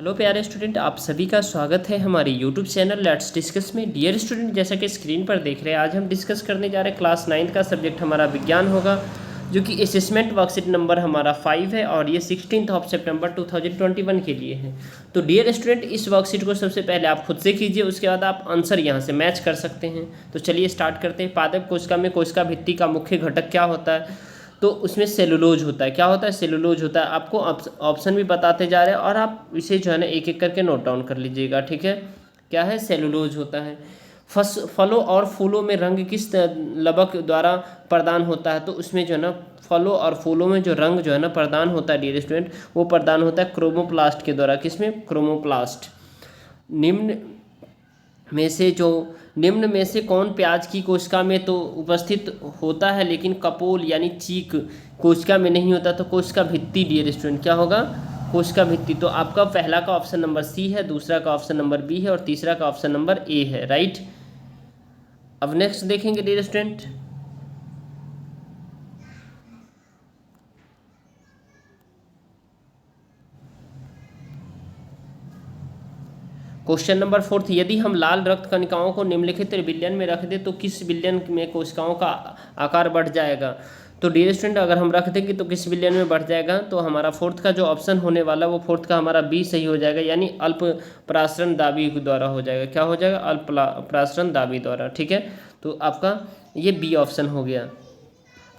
Hello प्यारे student, आप सभी का स्वागत है हमारे यूट्यूब चैनल लेट्स डिस्कस में। डियर स्टूडेंट, जैसा कि स्क्रीन पर देख रहे हैं, आज हम डिस्कस करने जा रहे हैं क्लास 9 का सब्जेक्ट हमारा विज्ञान होगा, जो कि असेसमेंट वर्कशीट नंबर हमारा 5 है और ये 16 सितंबर 2021 के लिए है। तो डियर स्टूडेंट, इस वर्कशीट को सबसे पहले आप खुद से कीजिए, उसके बाद आप आंसर यहाँ से मैच कर सकते हैं। तो चलिए स्टार्ट करते हैं। पादप कोशिका में कोशिका भित्ति का मुख्य घटक क्या होता है? तो उसमें सेलुलोज होता है। क्या होता है? सेलुलोज होता है। आपको ऑप्शन भी बताते जा रहे हैं और आप इसे जो है ना एक एक करके नोट डाउन कर लीजिएगा, ठीक है। क्या है? सेलुलोज होता है। फलों और फूलों में रंग किस लवक द्वारा प्रदान होता है? तो उसमें जो है ना फलों और फूलों में जो रंग जो है ना प्रदान होता है डियर स्टूडेंट, वो प्रदान होता है क्रोमोप्लास्ट के द्वारा। किसमें? क्रोमोप्लास्ट। निम्न में से कौन प्याज की कोशिका में तो उपस्थित होता है लेकिन कपोल यानी चीक कोशिका में नहीं होता? तो कोशिका भित्ति डियर स्टूडेंट। क्या होगा? कोशिका भित्ति। तो आपका पहला का ऑप्शन नंबर सी है, दूसरा का ऑप्शन नंबर बी है और तीसरा का ऑप्शन नंबर ए है, राइट। अब नेक्स्ट देखेंगे डियर स्टूडेंट। क्वेश्चन नंबर 4, यदि हम लाल रक्त कणिकाओं को निम्नलिखित विलयन में रख दें तो किस विलयन में कोशिकाओं का आकार बढ़ जाएगा? तो डियर स्टूडेंट, अगर हम रख देंगे तो किस विलयन में बढ़ जाएगा? तो हमारा फोर्थ का जो ऑप्शन होने वाला वो फोर्थ का हमारा बी सही हो जाएगा, यानी अल्प प्रासरण दाबी द्वारा हो जाएगा। क्या हो जाएगा? अल्प प्रासरण दाबी द्वारा, ठीक है। तो आपका ये बी ऑप्शन हो गया।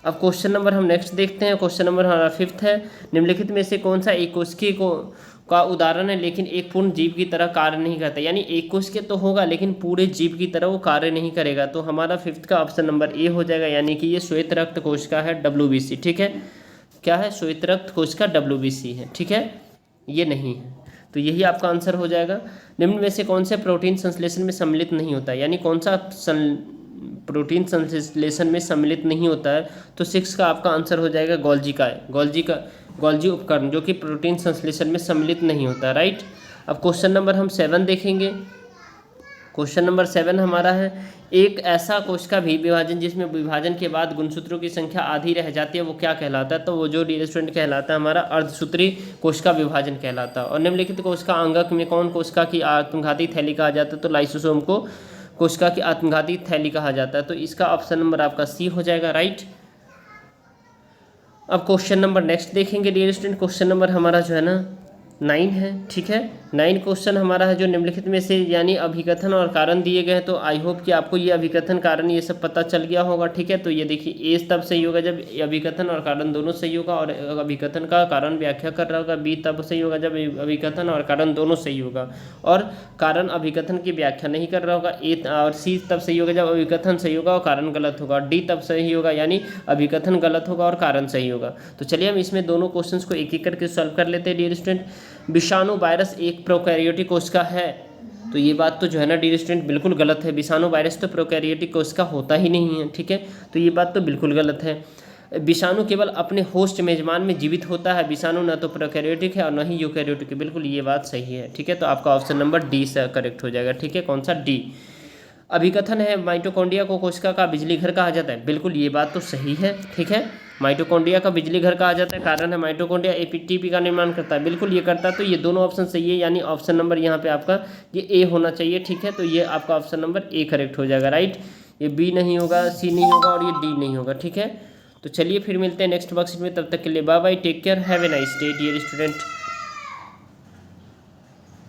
अब क्वेश्चन नंबर हम नेक्स्ट देखते हैं। क्वेश्चन नंबर हमारा 5 है, निम्नलिखित में से कौन सा एक कोशिकीय का उदाहरण है लेकिन एक पूर्ण जीव की तरह कार्य नहीं करता? यानी एक कोशिकीय तो होगा लेकिन पूरे जीव की तरह वो कार्य नहीं करेगा। तो हमारा 5 का ऑप्शन नंबर ए हो जाएगा, यानी कि ये श्वेत रक्त कोशिका है, WBC, ठीक है। क्या है? श्वेत रक्त कोशिका WBC है, ठीक है, ये नहीं है। तो यही आपका आंसर हो जाएगा। निम्न में से कौन से प्रोटीन संश्लेषण में सम्मिलित नहीं होता है? यानी कौन सा प्रोटीन संश्लेषण में सम्मिलित नहीं होता है? तो 6 का आपका आंसर हो जाएगा गोल्जी उपकरण, जो कि प्रोटीन संश्लेषण में सम्मिलित नहीं होता, राइट। अब क्वेश्चन नंबर हम 7 देखेंगे। क्वेश्चन नंबर 7 हमारा है, एक ऐसा कोशिका भी विभाजन जिसमें विभाजन के बाद गुणसूत्रों की संख्या आधी रह जाती है, वो क्या कहलाता है? तो वो जो डियर स्टूडेंट कहलाता है हमारा अर्धसूत्री कोशिका विभाजन कहलाता है। और निम्नलिखित कोशिका अंगक में कौन कोशिका की आत्मघाती थैली कहा जाता है? तो लाइसोसोम को कोशिका की आत्मघाती थैली कहा जाता है। तो इसका ऑप्शन नंबर आपका सी हो जाएगा, राइट। अब क्वेश्चन नंबर नेक्स्ट देखेंगे डियर स्टूडेंट। क्वेश्चन नंबर हमारा जो है ना 9 है, ठीक है। 9 क्वेश्चन हमारा है, जो निम्नलिखित में से यानी अभिकथन और कारण दिए गए हैं। तो आई होप कि आपको ये अभिकथन कारण ये सब पता चल गया होगा, ठीक है। तो ये देखिए, ए तब सही होगा जब अभिकथन और कारण दोनों सही होगा, और अभिकथन का कारण व्याख्या कर रहा होगा। बी तब सही होगा जब अभिकथन और कारण दोनों सही होगा, और कारण अभिकथन की व्याख्या नहीं कर रहा होगा। ए और सी तब सही होगा जब अभिकथन सही होगा और कारण गलत होगा। डी तब सही होगा यानी अभिकथन गलत होगा और कारण सही होगा। तो चलिए हम इसमें दोनों क्वेश्चंस को एक एक करके सॉल्व कर लेते हैं डियर स्टूडेंट। विषाणु वायरस एक प्रोकैरियोटिक कोशिका है? तो ये बात तो जो है ना डियर स्टूडेंट बिल्कुल गलत है। विषाणु वायरस तो प्रोकैरियोटिक कोशिका होता ही नहीं है, ठीक है। तो ये बात तो बिल्कुल गलत है। विषाणु केवल अपने होस्ट मेजबान में जीवित होता है। विषाणु न तो प्रोकैरियोटिक है और न ही यूकैरियोटिक है। बिल्कुल ये बात सही है, ठीक है। तो आपका ऑप्शन नंबर डी से करेक्ट हो जाएगा, ठीक है। कौन सा? डी। अभिकथन है, माइटोकॉन्ड्रिया को कोशिका का बिजली घर कहा जाता है। बिल्कुल ये बात तो सही है, ठीक है। माइटोकॉन्ड्रिया का बिजली घर कहा जाता है, कारण है माइटोकॉन्ड्रिया एटीपी का निर्माण करता है। बिल्कुल ये करता है। तो ये दोनों ऑप्शन सही है, यानी ऑप्शन नंबर यहाँ पे आपका ये ए होना चाहिए, ठीक है। तो ये आपका ऑप्शन नंबर ए करेक्ट हो जाएगा, राइट। ये बी नहीं होगा, सी नहीं होगा और ये डी नहीं होगा, ठीक है। तो चलिए फिर मिलते हैं नेक्स्ट वर्कशीट में। तब तक के लिए bye bye, take care, have a nice day dear student.